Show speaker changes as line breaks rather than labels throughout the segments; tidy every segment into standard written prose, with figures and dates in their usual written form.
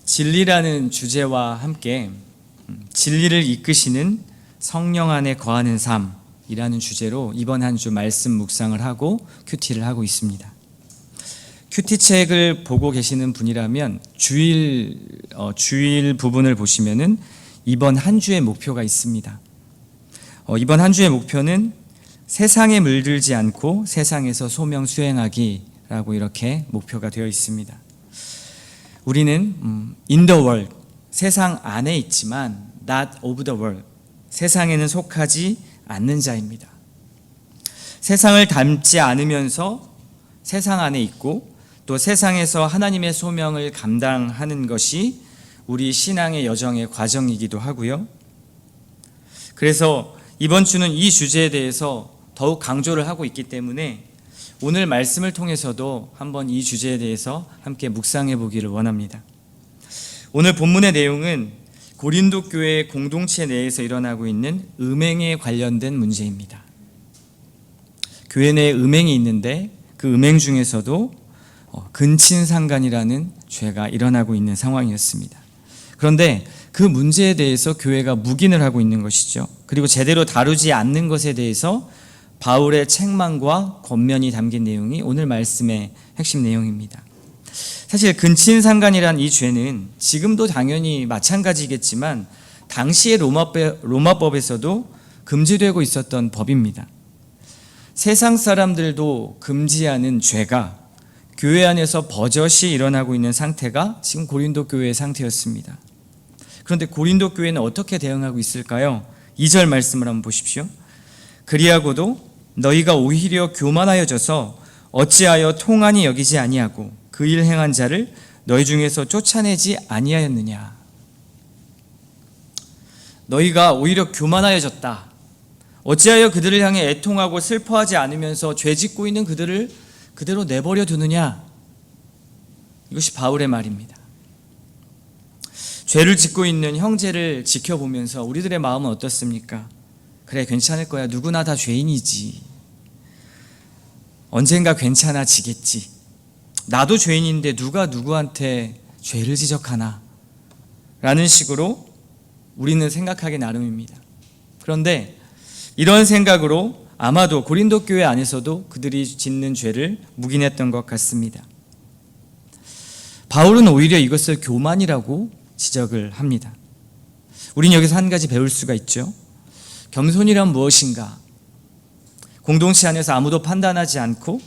진리라는 주제와 함께 진리를 이끄시는 성령 안에 거하는 삶이라는 주제로 이번 한 주 말씀 묵상을 하고 큐티를 하고 있습니다. 큐티 책을 보고 계시는 분이라면 주일 부분을 보시면은 이번 한 주의 목표가 있습니다. 이번 한 주의 목표는 세상에 물들지 않고 세상에서 소명 수행하기라고 이렇게 목표가 되어 있습니다. 우리는 in the world, 세상 안에 있지만 not of the world, 세상에는 속하지 않는 자입니다. 세상을 닮지 않으면서 세상 안에 있고 또 세상에서 하나님의 소명을 감당하는 것이 우리 신앙의 여정의 과정이기도 하고요. 그래서 이번 주는 이 주제에 대해서 더욱 강조를 하고 있기 때문에 오늘 말씀을 통해서도 한번 이 주제에 대해서 함께 묵상해 보기를 원합니다. 오늘 본문의 내용은 고린도 교회 공동체 내에서 일어나고 있는 음행에 관련된 문제입니다. 교회 내에 음행이 있는데 그 음행 중에서도 근친상간이라는 죄가 일어나고 있는 상황이었습니다. 그런데 그 문제에 대해서 교회가 묵인을 하고 있는 것이죠. 그리고 제대로 다루지 않는 것에 대해서 바울의 책망과 권면이 담긴 내용이 오늘 말씀의 핵심 내용입니다. 사실 근친상간이란 이 죄는 지금도 당연히 마찬가지겠지만 당시의 로마법에서도 금지되고 있었던 법입니다. 세상 사람들도 금지하는 죄가 교회 안에서 버젓이 일어나고 있는 상태가 지금 고린도 교회의 상태였습니다. 그런데 고린도 교회는 어떻게 대응하고 있을까요? 2절 말씀을 한번 보십시오. 그리하고도 너희가 오히려 교만하여져서 어찌하여 통한이 여기지 아니하고 그 일 행한 자를 너희 중에서 쫓아내지 아니하였느냐. 너희가 오히려 교만하여졌다. 어찌하여 그들을 향해 애통하고 슬퍼하지 않으면서 죄 짓고 있는 그들을 그대로 내버려 두느냐. 이것이 바울의 말입니다. 죄를 짓고 있는 형제를 지켜보면서 우리들의 마음은 어떻습니까? 그래, 괜찮을 거야. 누구나 다 죄인이지. 언젠가 괜찮아지겠지. 나도 죄인인데 누가 누구한테 죄를 지적하나? 라는 식으로 우리는 생각하기 나름입니다. 그런데 이런 생각으로 아마도 고린도 교회 안에서도 그들이 짓는 죄를 묵인했던 것 같습니다. 바울은 오히려 이것을 교만이라고 지적을 합니다. 우린 여기서 한 가지 배울 수가 있죠. 겸손이란 무엇인가? 공동체 안에서 아무도 판단하지 않고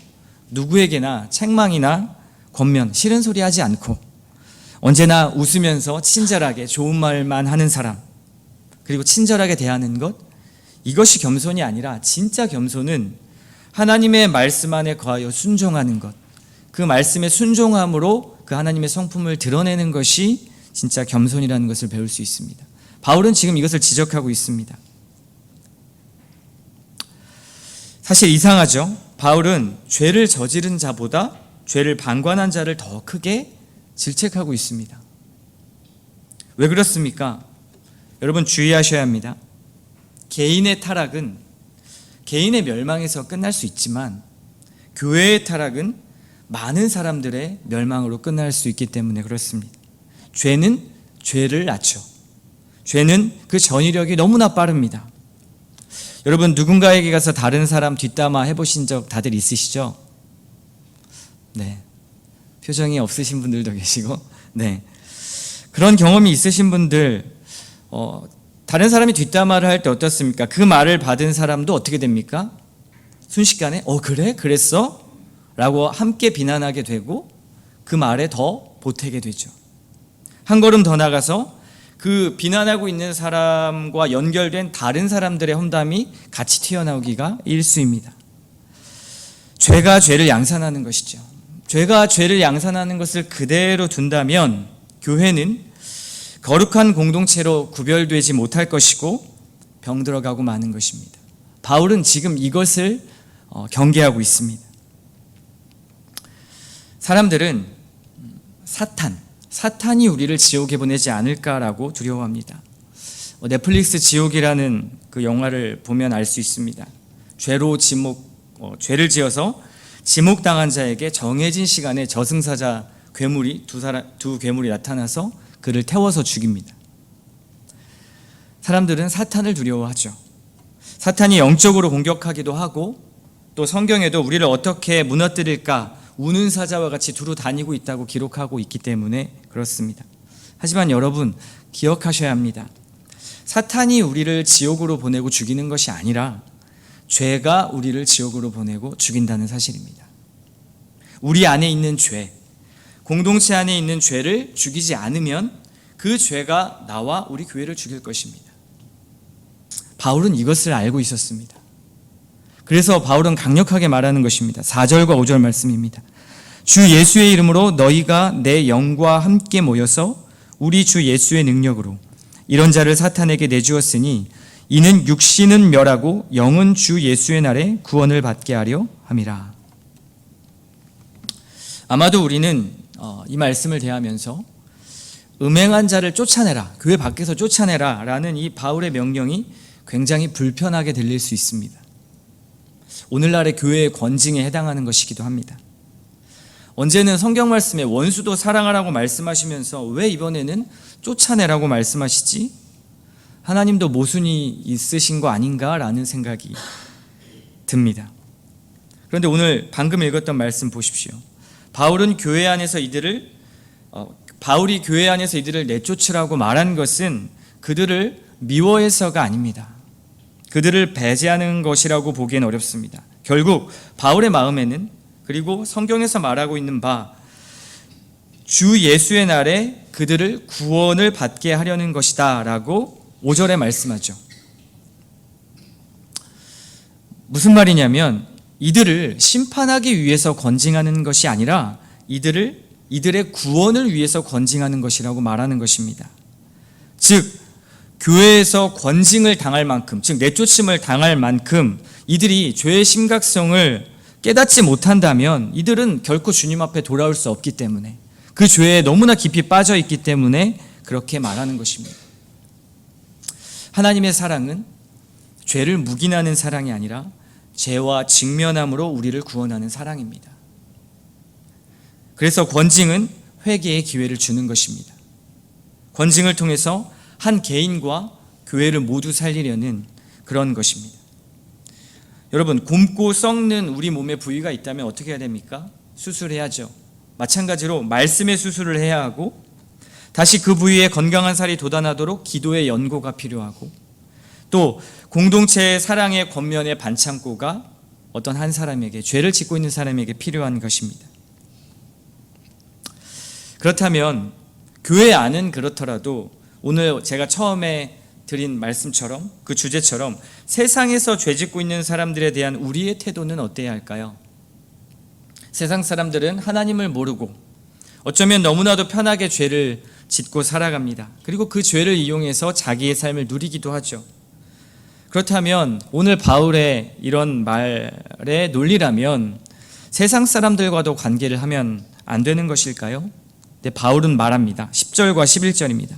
누구에게나 책망이나 권면, 싫은 소리 하지 않고 언제나 웃으면서 친절하게 좋은 말만 하는 사람, 그리고 친절하게 대하는 것, 이것이 겸손이 아니라 진짜 겸손은 하나님의 말씀 안에 거하여 순종하는 것, 그 말씀의 순종함으로 그 하나님의 성품을 드러내는 것이 진짜 겸손이라는 것을 배울 수 있습니다. 바울은 지금 이것을 지적하고 있습니다. 사실 이상하죠. 바울은 죄를 저지른 자보다 죄를 방관한 자를 더 크게 질책하고 있습니다. 왜 그렇습니까? 여러분 주의하셔야 합니다. 개인의 타락은 개인의 멸망에서 끝날 수 있지만 교회의 타락은 많은 사람들의 멸망으로 끝날 수 있기 때문에 그렇습니다. 죄는 죄를 낳죠. 죄는 그 전이력이 너무나 빠릅니다. 여러분 누군가에게 가서 다른 사람 뒷담화 해보신 적 다들 있으시죠? 네. 표정이 없으신 분들도 계시고, 네. 그런 경험이 있으신 분들, 다른 사람이 뒷담화를 할 때 어떻습니까? 그 말을 받은 사람도 어떻게 됩니까? 순식간에, 그래? 그랬어? 라고 함께 비난하게 되고, 그 말에 더 보태게 되죠. 한 걸음 더 나가서 그 비난하고 있는 사람과 연결된 다른 사람들의 험담이 같이 튀어나오기가 일쑤입니다. 죄가 죄를 양산하는 것이죠. 죄가 죄를 양산하는 것을 그대로 둔다면 교회는 거룩한 공동체로 구별되지 못할 것이고 병들어가고 마는 것입니다. 바울은 지금 이것을 경계하고 있습니다. 사람들은 사탄이 우리를 지옥에 보내지 않을까라고 두려워합니다. 넷플릭스 지옥이라는 그 영화를 보면 알 수 있습니다. 죄를 지어서 지목당한 자에게 정해진 시간에 저승사자 두 괴물이 나타나서 그를 태워서 죽입니다. 사람들은 사탄을 두려워하죠. 사탄이 영적으로 공격하기도 하고 또 성경에도 우리를 어떻게 무너뜨릴까 우는 사자와 같이 두루 다니고 있다고 기록하고 있기 때문에 그렇습니다. 하지만 여러분 기억하셔야 합니다. 사탄이 우리를 지옥으로 보내고 죽이는 것이 아니라 죄가 우리를 지옥으로 보내고 죽인다는 사실입니다. 우리 안에 있는 죄, 공동체 안에 있는 죄를 죽이지 않으면 그 죄가 나와 우리 교회를 죽일 것입니다. 바울은 이것을 알고 있었습니다. 그래서 바울은 강력하게 말하는 것입니다. 4절과 5절 말씀입니다. 주 예수의 이름으로 너희가 내 영과 함께 모여서 우리 주 예수의 능력으로 이런 자를 사탄에게 내주었으니 이는 육신은 멸하고 영은 주 예수의 날에 구원을 받게 하려 함이라. 아마도 우리는 이 말씀을 대하면서 음행한 자를 쫓아내라, 교회 밖에서 쫓아내라 라는 이 바울의 명령이 굉장히 불편하게 들릴 수 있습니다. 오늘날의 교회의 권징에 해당하는 것이기도 합니다. 언제는 성경 말씀에 원수도 사랑하라고 말씀하시면서 왜 이번에는 쫓아내라고 말씀하시지? 하나님도 모순이 있으신 거 아닌가라는 생각이 듭니다. 그런데 오늘 방금 읽었던 말씀 보십시오. 바울이 교회 안에서 이들을 내쫓으라고 말한 것은 그들을 미워해서가 아닙니다. 그들을 배제하는 것이라고 보기엔 어렵습니다. 결국 바울의 마음에는, 그리고 성경에서 말하고 있는 바 주 예수의 날에 그들을 구원을 받게 하려는 것이다 라고 5절에 말씀하죠. 무슨 말이냐면 이들을 심판하기 위해서 건징하는 것이 아니라 이들의 구원을 위해서 건징하는 것이라고 말하는 것입니다. 즉 교회에서 건징을 당할 만큼, 즉 내쫓음을 당할 만큼 이들이 죄의 심각성을 깨닫지 못한다면 이들은 결코 주님 앞에 돌아올 수 없기 때문에, 그 죄에 너무나 깊이 빠져 있기 때문에 그렇게 말하는 것입니다. 하나님의 사랑은 죄를 묵인하는 사랑이 아니라 죄와 직면함으로 우리를 구원하는 사랑입니다. 그래서 권징은 회개의 기회를 주는 것입니다. 권징을 통해서 한 개인과 교회를 모두 살리려는 그런 것입니다. 여러분, 굼고 썩는 우리 몸에 부위가 있다면 어떻게 해야 됩니까? 수술해야죠. 마찬가지로 말씀의 수술을 해야 하고, 다시 그 부위에 건강한 살이 돋아나도록 기도의 연고가 필요하고, 또 공동체의 사랑의 겉면의 반창고가 어떤 한 사람에게, 죄를 짓고 있는 사람에게 필요한 것입니다. 그렇다면 교회 안은 그렇더라도 오늘 제가 처음에 드린 말씀처럼, 그 주제처럼 세상에서 죄 짓고 있는 사람들에 대한 우리의 태도는 어때야 할까요? 세상 사람들은 하나님을 모르고 어쩌면 너무나도 편하게 죄를 짓고 살아갑니다. 그리고 그 죄를 이용해서 자기의 삶을 누리기도 하죠. 그렇다면 오늘 바울의 이런 말의 논리라면 세상 사람들과도 관계를 하면 안 되는 것일까요? 네, 바울은 말합니다. 10절과 11절입니다.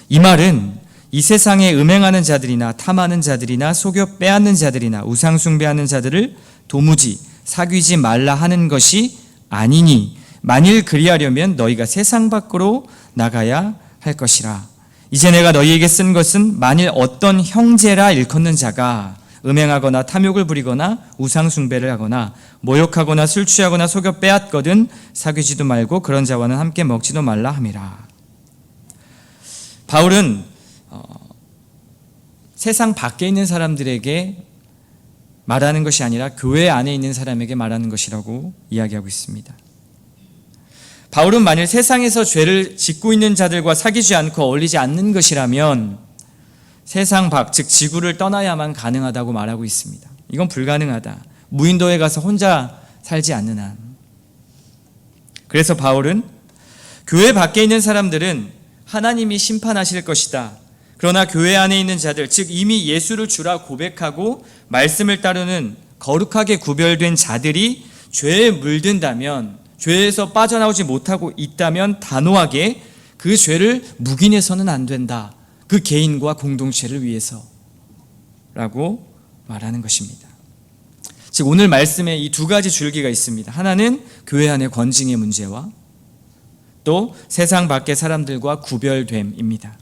이 말은 이 세상에 음행하는 자들이나 탐하는 자들이나 속여 빼앗는 자들이나 우상 숭배하는 자들을 도무지 사귀지 말라 하는 것이 아니니 만일 그리하려면 너희가 세상 밖으로 나가야 할 것이라. 이제 내가 너희에게 쓴 것은 만일 어떤 형제라 일컫는 자가 음행하거나 탐욕을 부리거나 우상 숭배를 하거나 모욕하거나 술 취하거나 속여 빼앗거든 사귀지도 말고 그런 자와는 함께 먹지도 말라 함이라. 바울은 세상 밖에 있는 사람들에게 말하는 것이 아니라 교회 안에 있는 사람에게 말하는 것이라고 이야기하고 있습니다. 바울은 만일 세상에서 죄를 짓고 있는 자들과 사귀지 않고 어울리지 않는 것이라면 세상 밖, 즉 지구를 떠나야만 가능하다고 말하고 있습니다. 이건 불가능하다. 무인도에 가서 혼자 살지 않는 한. 그래서 바울은 교회 밖에 있는 사람들은 하나님이 심판하실 것이다. 그러나 교회 안에 있는 자들, 즉 이미 예수를 주라 고백하고 말씀을 따르는 거룩하게 구별된 자들이 죄에 물든다면, 죄에서 빠져나오지 못하고 있다면 단호하게 그 죄를 묵인해서는 안 된다. 그 개인과 공동체를 위해서 라고 말하는 것입니다. 즉 오늘 말씀에 이 두 가지 줄기가 있습니다. 하나는 교회 안의 권징의 문제와 또 세상 밖의 사람들과 구별됨입니다.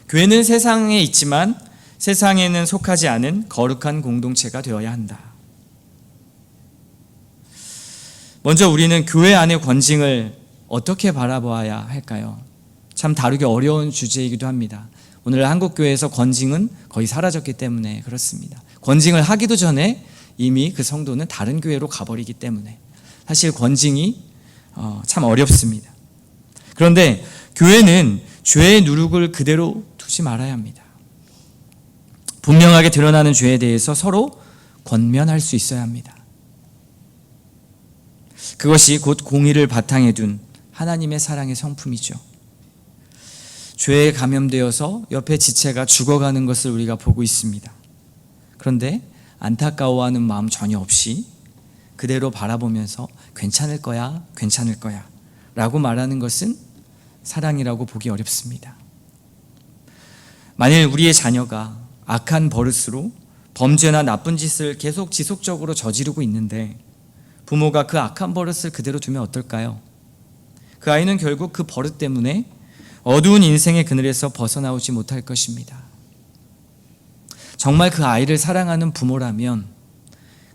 교회는 세상에 있지만 세상에는 속하지 않은 거룩한 공동체가 되어야 한다. 먼저 우리는 교회 안의 권징을 어떻게 바라봐야 할까요? 참 다루기 어려운 주제이기도 합니다. 오늘 한국교회에서 권징은 거의 사라졌기 때문에 그렇습니다. 권징을 하기도 전에 이미 그 성도는 다른 교회로 가버리기 때문에 사실 권징이 참 어렵습니다. 그런데 교회는 죄의 누룩을 그대로 두지 말아야 합니다. 분명하게 드러나는 죄에 대해서 서로 권면할 수 있어야 합니다. 그것이 곧 공의를 바탕에 둔 하나님의 사랑의 성품이죠. 죄에 감염되어서 옆에 지체가 죽어가는 것을 우리가 보고 있습니다. 그런데 안타까워하는 마음 전혀 없이 그대로 바라보면서 괜찮을 거야, 괜찮을 거야 라고 말하는 것은 사랑이라고 보기 어렵습니다. 만일 우리의 자녀가 악한 버릇으로 범죄나 나쁜 짓을 계속 지속적으로 저지르고 있는데 부모가 그 악한 버릇을 그대로 두면 어떨까요? 그 아이는 결국 그 버릇 때문에 어두운 인생의 그늘에서 벗어나오지 못할 것입니다. 정말 그 아이를 사랑하는 부모라면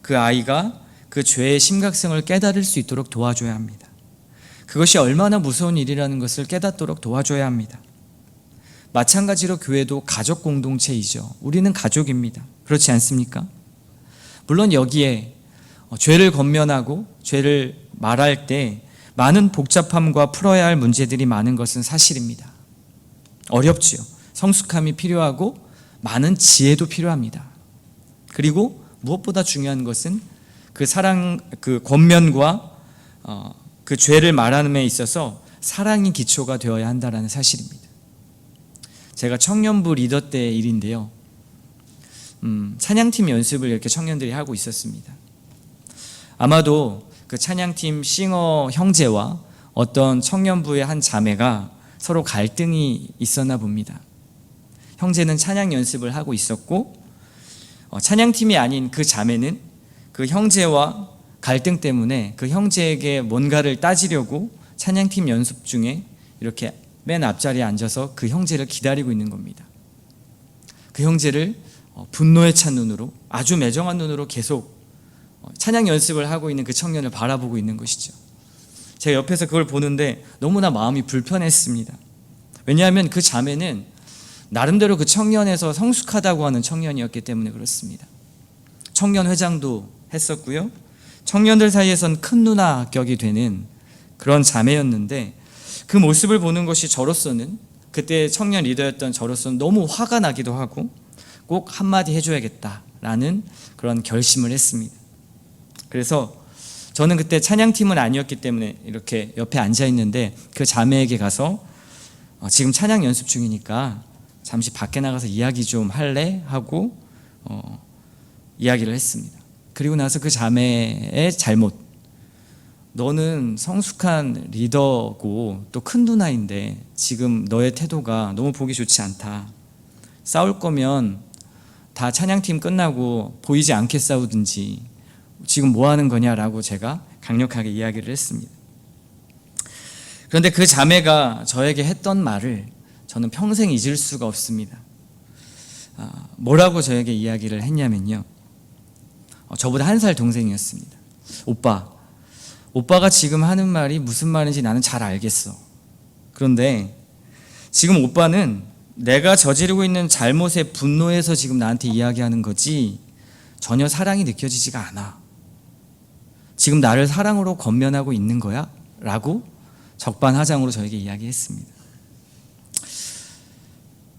그 아이가 그 죄의 심각성을 깨달을 수 있도록 도와줘야 합니다. 그것이 얼마나 무서운 일이라는 것을 깨닫도록 도와줘야 합니다. 마찬가지로 교회도 가족 공동체이죠. 우리는 가족입니다. 그렇지 않습니까? 물론 여기에 죄를 권면하고 죄를 말할 때 많은 복잡함과 풀어야 할 문제들이 많은 것은 사실입니다. 어렵지요. 성숙함이 필요하고 많은 지혜도 필요합니다. 그리고 무엇보다 중요한 것은 그 사랑, 그 권면과 그 죄를 말하는 데 있어서 사랑이 기초가 되어야 한다는 사실입니다. 제가 청년부 리더 때 일인데요. 찬양팀 연습을 이렇게 청년들이 하고 있었습니다. 아마도 그 찬양팀 싱어 형제와 어떤 청년부의 한 자매가 서로 갈등이 있었나 봅니다. 형제는 찬양 연습을 하고 있었고 찬양팀이 아닌 그 자매는 그 형제와 갈등 때문에 그 형제에게 뭔가를 따지려고 찬양팀 연습 중에 이렇게 맨 앞자리에 앉아서 그 형제를 기다리고 있는 겁니다. 그 형제를 분노에 찬 눈으로, 아주 매정한 눈으로 계속 찬양 연습을 하고 있는 그 청년을 바라보고 있는 것이죠. 제가 옆에서 그걸 보는데 너무나 마음이 불편했습니다. 왜냐하면 그 자매는 나름대로 그 청년에서 성숙하다고 하는 청년이었기 때문에 그렇습니다. 청년 회장도 했었고요. 청년들 사이에선 큰 누나 격이 되는 그런 자매였는데 그 모습을 보는 것이 저로서는, 그때 청년 리더였던 저로서는 너무 화가 나기도 하고 꼭 한마디 해줘야겠다라는 그런 결심을 했습니다. 그래서 저는 그때 찬양팀은 아니었기 때문에 이렇게 옆에 앉아 있는데 그 자매에게 가서 지금 찬양 연습 중이니까 잠시 밖에 나가서 이야기 좀 할래? 하고 이야기를 했습니다. 그리고 나서 그 자매의 잘못, 너는 성숙한 리더고 또 큰 누나인데 지금 너의 태도가 너무 보기 좋지 않다. 싸울 거면 다 찬양팀 끝나고 보이지 않게 싸우든지 지금 뭐 하는 거냐라고 제가 강력하게 이야기를 했습니다. 그런데 그 자매가 저에게 했던 말을 저는 평생 잊을 수가 없습니다. 뭐라고 저에게 이야기를 했냐면요. 저보다 1살 동생이었습니다. 오빠가 지금 하는 말이 무슨 말인지 나는 잘 알겠어. 그런데 지금 오빠는 내가 저지르고 있는 잘못에 분노해서 지금 나한테 이야기하는 거지 전혀 사랑이 느껴지지가 않아. 지금 나를 사랑으로 권면하고 있는 거야? 라고 적반하장으로 저에게 이야기했습니다.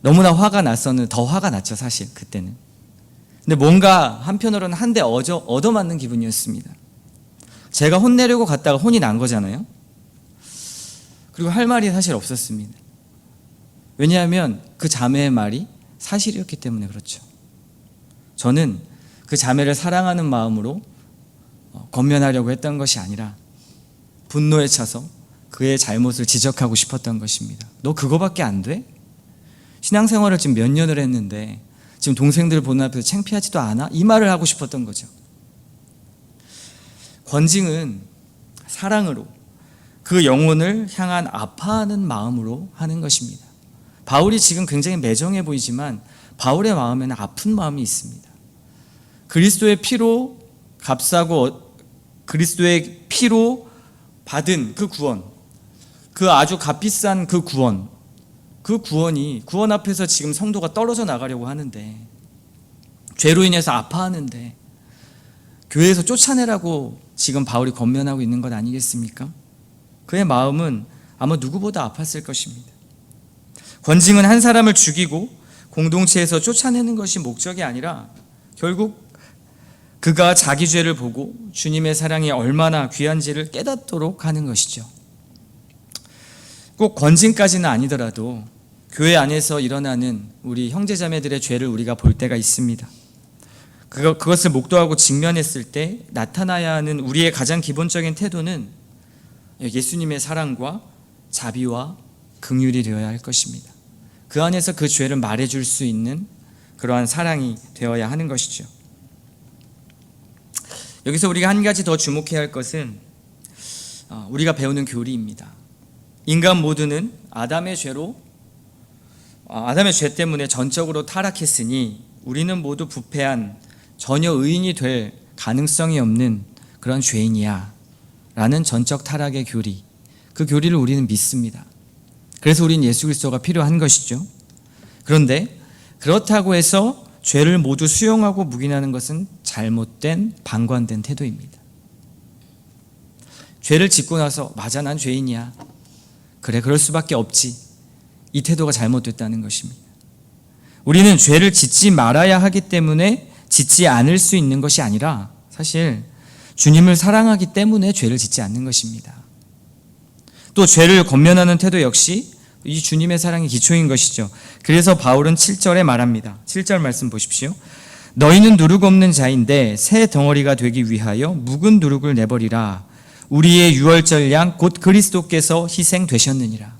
너무나 화가 났었는데 더 화가 났죠, 사실 그때는. 근데 뭔가 한편으로는 한 대 얻어맞는 기분이었습니다. 제가 혼내려고 갔다가 혼이 난 거잖아요. 그리고 할 말이 사실 없었습니다. 왜냐하면 그 자매의 말이 사실이었기 때문에 그렇죠. 저는 그 자매를 사랑하는 마음으로 권면하려고 했던 것이 아니라 분노에 차서 그의 잘못을 지적하고 싶었던 것입니다. 너 그거밖에 안 돼? 신앙생활을 지금 몇 년을 했는데 지금 동생들 보는 앞에서 창피하지도 않아? 이 말을 하고 싶었던 거죠. 권징은 사랑으로 그 영혼을 향한 아파하는 마음으로 하는 것입니다. 바울이 지금 굉장히 매정해 보이지만 바울의 마음에는 아픈 마음이 있습니다. 그리스도의 피로 값싸고 그리스도의 피로 받은 그 구원, 그 아주 값비싼 그 구원 앞에서 지금 성도가 떨어져 나가려고 하는데, 죄로 인해서 아파하는데 교회에서 쫓아내라고 지금 바울이 권면하고 있는 것 아니겠습니까? 그의 마음은 아마 누구보다 아팠을 것입니다. 권징은 한 사람을 죽이고 공동체에서 쫓아내는 것이 목적이 아니라 결국 그가 자기 죄를 보고 주님의 사랑이 얼마나 귀한지를 깨닫도록 하는 것이죠. 꼭 권징까지는 아니더라도 교회 안에서 일어나는 우리 형제자매들의 죄를 우리가 볼 때가 있습니다. 그것을 목도하고 직면했을 때 나타나야 하는 우리의 가장 기본적인 태도는 예수님의 사랑과 자비와 긍휼이 되어야 할 것입니다. 그 안에서 그 죄를 말해줄 수 있는 그러한 사랑이 되어야 하는 것이죠. 여기서 우리가 한 가지 더 주목해야 할 것은 우리가 배우는 교리입니다. 인간 모두는 아담의 죄 때문에 전적으로 타락했으니 우리는 모두 부패한 전혀 의인이 될 가능성이 없는 그런 죄인이야 라는 전적 타락의 교리, 그 교리를 우리는 믿습니다. 그래서 우리는 예수 그리스도가 필요한 것이죠. 그런데 그렇다고 해서 죄를 모두 수용하고 묵인하는 것은 잘못된 방관된 태도입니다. 죄를 짓고 나서 맞아, 난 죄인이야, 그래, 그럴 수밖에 없지, 이 태도가 잘못됐다는 것입니다. 우리는 죄를 짓지 말아야 하기 때문에 짓지 않을 수 있는 것이 아니라 사실 주님을 사랑하기 때문에 죄를 짓지 않는 것입니다. 또 죄를 권면하는 태도 역시 이 주님의 사랑이 기초인 것이죠. 그래서 바울은 7절에 말합니다. 7절 말씀 보십시오. 너희는 누룩 없는 자인데 새 덩어리가 되기 위하여 묵은 누룩을 내버리라. 우리의 유월절 양 곧 그리스도께서 희생되셨느니라.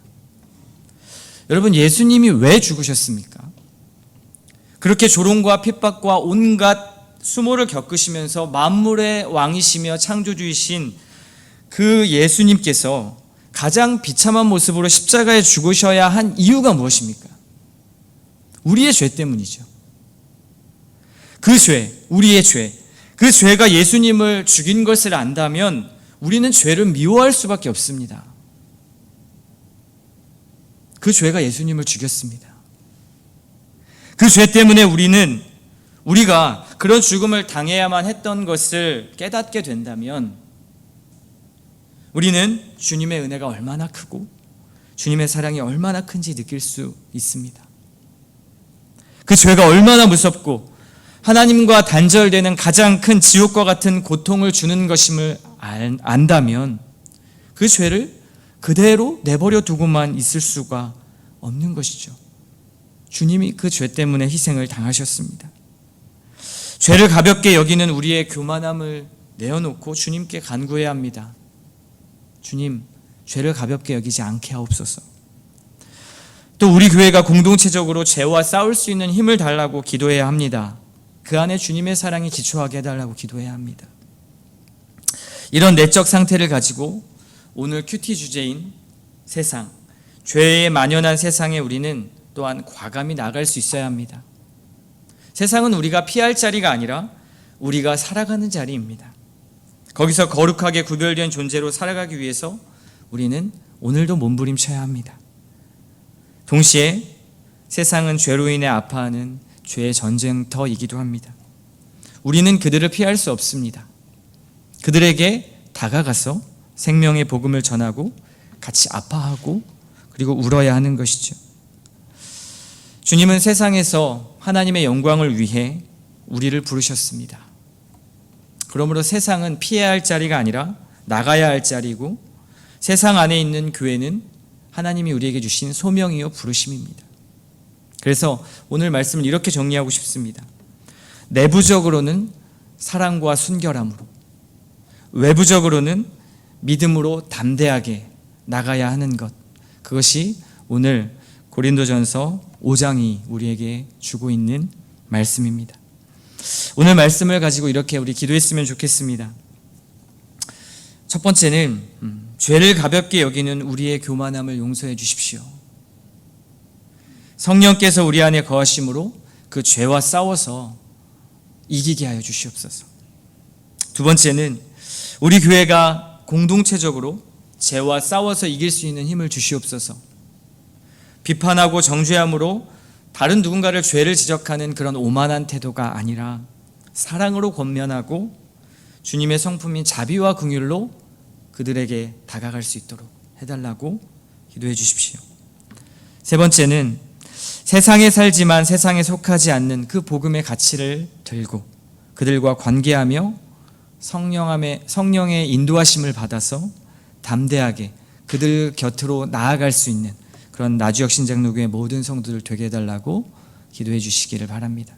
여러분, 예수님이 왜 죽으셨습니까? 그렇게 조롱과 핍박과 온갖 수모를 겪으시면서 만물의 왕이시며 창조주이신 그 예수님께서 가장 비참한 모습으로 십자가에 죽으셔야 한 이유가 무엇입니까? 우리의 죄 때문이죠. 그 죄, 우리의 죄, 그 죄가 예수님을 죽인 것을 안다면 우리는 죄를 미워할 수밖에 없습니다. 그 죄가 예수님을 죽였습니다. 그 죄 때문에 우리가 그런 죽음을 당해야만 했던 것을 깨닫게 된다면 우리는 주님의 은혜가 얼마나 크고 주님의 사랑이 얼마나 큰지 느낄 수 있습니다. 그 죄가 얼마나 무섭고 하나님과 단절되는 가장 큰 지옥과 같은 고통을 주는 것임을 안다면 그 죄를 그대로 내버려 두고만 있을 수가 없는 것이죠. 주님이 그 죄 때문에 희생을 당하셨습니다. 죄를 가볍게 여기는 우리의 교만함을 내어놓고 주님께 간구해야 합니다. 주님, 죄를 가볍게 여기지 않게 하옵소서. 또 우리 교회가 공동체적으로 죄와 싸울 수 있는 힘을 달라고 기도해야 합니다. 그 안에 주님의 사랑이 기초하게 해달라고 기도해야 합니다. 이런 내적 상태를 가지고 오늘 큐티 주제인 세상, 죄에 만연한 세상에 우리는 또한 과감히 나갈 수 있어야 합니다. 세상은 우리가 피할 자리가 아니라 우리가 살아가는 자리입니다. 거기서 거룩하게 구별된 존재로 살아가기 위해서 우리는 오늘도 몸부림쳐야 합니다. 동시에 세상은 죄로 인해 아파하는 죄의 전쟁터이기도 합니다. 우리는 그들을 피할 수 없습니다. 그들에게 다가가서 생명의 복음을 전하고 같이 아파하고 그리고 울어야 하는 것이죠. 주님은 세상에서 하나님의 영광을 위해 우리를 부르셨습니다. 그러므로 세상은 피해야 할 자리가 아니라 나가야 할 자리고, 세상 안에 있는 교회는 하나님이 우리에게 주신 소명이요 부르심입니다. 그래서 오늘 말씀을 이렇게 정리하고 싶습니다. 내부적으로는 사랑과 순결함으로, 외부적으로는 믿음으로 담대하게 나가야 하는 것, 그것이 오늘 고린도전서 5장이 우리에게 주고 있는 말씀입니다. 오늘 말씀을 가지고 이렇게 우리 기도했으면 좋겠습니다. 첫 번째는 죄를 가볍게 여기는 우리의 교만함을 용서해 주십시오. 성령께서 우리 안에 거하심으로 그 죄와 싸워서 이기게 하여 주시옵소서. 두 번째는 우리 교회가 공동체적으로 죄와 싸워서 이길 수 있는 힘을 주시옵소서. 비판하고 정죄함으로 다른 누군가를 죄를 지적하는 그런 오만한 태도가 아니라 사랑으로 권면하고 주님의 성품인 자비와 긍휼로 그들에게 다가갈 수 있도록 해달라고 기도해 주십시오. 세 번째는 세상에 살지만 세상에 속하지 않는 그 복음의 가치를 들고 그들과 관계하며 성령의 인도하심을 받아서 담대하게 그들 곁으로 나아갈 수 있는 그런 나주역 신장로교회 모든 성도들 되게 해달라고 기도해 주시기를 바랍니다.